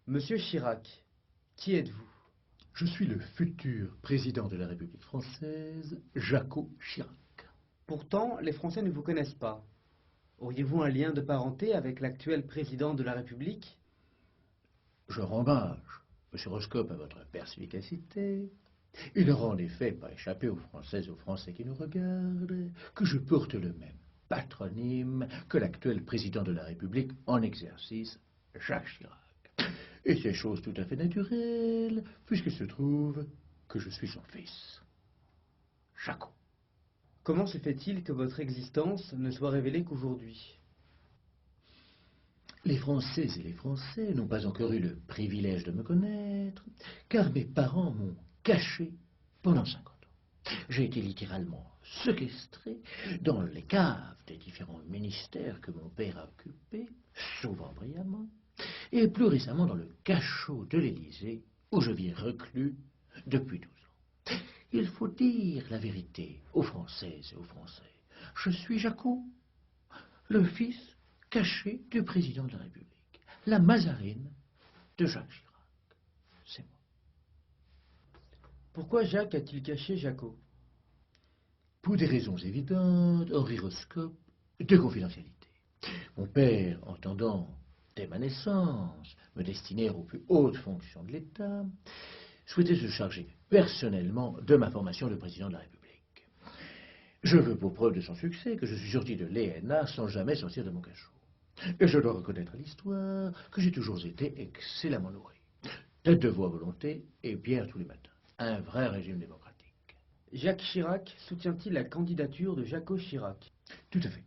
Monsieur Chirac, qui êtes-vous? Je suis le futur président de la République française, Jacques Chirac. Pourtant, les Français ne vous connaissent pas. Auriez-vous un lien de parenté avec l'actuel président de la République? Je rends hommage, monsieur Roscoe, à votre perspicacité. Il n'aura en effet pas échappé aux Françaises et aux Français qui nous regardent que je porte le même patronyme que l'actuel président de la République en exercice, Jacques Chirac. Et c'est chose tout à fait naturelle, puisqu'il se trouve que je suis son fils, Jacques. Comment se fait-il que votre existence ne soit révélée qu'aujourd'hui? Les Françaises et les Français n'ont pas encore eu le privilège de me connaître, car mes parents m'ont caché pendant 50 ans. J'ai été littéralement séquestré dans les caves des différents ministères que mon père a occupés, souvent brillamment, et plus récemment dans le cachot de l'Élysée, où je vis reclus depuis 12 ans. Il faut dire la vérité aux Françaises et aux Français. Je suis Jacot, le fils caché du président de la République, la Mazarine de Jacques Chirac. C'est moi. Pourquoi Jacques a-t-il caché Jaco? Pour des raisons évidentes, Henri Roscoe, de confidentialité. Mon père, entendant, dès ma naissance, me destiner aux plus hautes fonctions de l'État, souhaitait se charger personnellement de ma formation de président de la République. Je veux pour preuve de son succès que je suis sorti de l'ENA sans jamais sortir de mon cachot. Et je dois reconnaître à l'histoire que j'ai toujours été excellemment nourri. Tête de veau à volonté et bière tous les matins. Un vrai régime démocratique. Jacques Chirac soutient-il la candidature de Jaco Chirac? Tout à fait.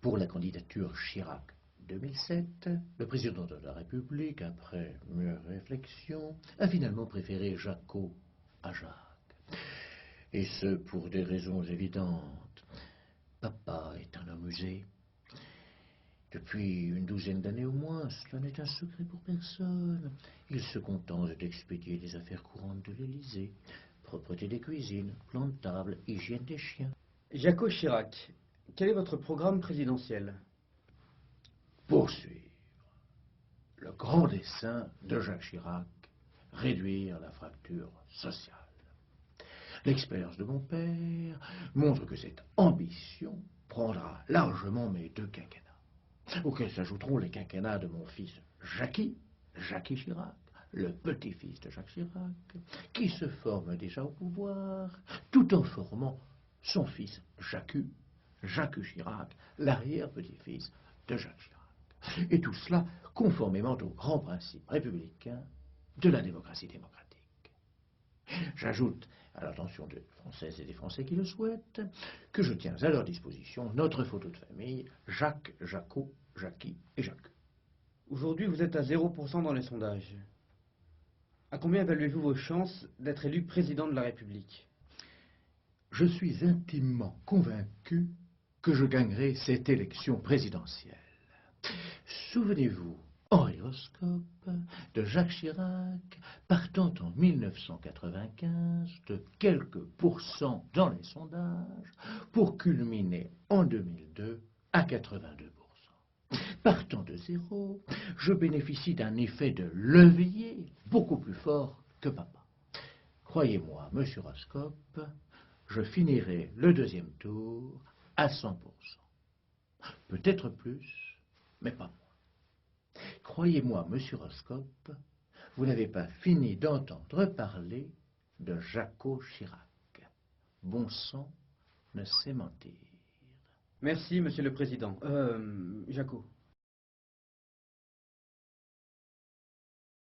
Pour la candidature Chirac 2007, le président de la République, après mûre réflexion, a finalement préféré Jacot à Jacques. Et ce, pour des raisons évidentes. Papa est un homme usé. Depuis une douzaine d'années au moins, cela n'est un secret pour personne. Il se contente d'expédier les affaires courantes de l'Élysée. Propreté des cuisines, plan de table, hygiène des chiens. Jaco Chirac, quel est votre programme présidentiel? Poursuivre le grand dessein de Jacques Chirac, réduire la fracture sociale. L'expérience de mon père montre que cette ambition prendra largement mes deux quinquennats, auxquels s'ajouteront les quinquennats de mon fils Jackie Chirac, le petit-fils de Jacques Chirac, qui se forme déjà au pouvoir, tout en formant son fils Jacques Chirac, l'arrière-petit-fils de Jacques Chirac. Et tout cela conformément aux grands principes républicains de la démocratie démocratique. J'ajoute, à l'attention des Françaises et des Français qui le souhaitent, que je tiens à leur disposition notre photo de famille, Jacques, Jacot, Jackie et Jacques. Aujourd'hui, vous êtes à 0% dans les sondages. À combien évaluez-vous vos chances d'être élu président de la République? Je suis intimement convaincu que je gagnerai cette élection présidentielle. Souvenez-vous, Henri Roscoe, de Jacques Chirac, partant en 1995 de quelques pourcents dans les sondages, pour culminer en 2002 à 82%. Partant de zéro, je bénéficie d'un effet de levier beaucoup plus fort que papa. Croyez-moi, monsieur Roscoe, je finirai le deuxième tour à 100%. Peut-être plus, mais pas moins. Croyez-moi, monsieur Roscoe, vous n'avez pas fini d'entendre parler de Jacques Chirac. Bon sang ne sait mentir. Merci, monsieur le président. Jaco.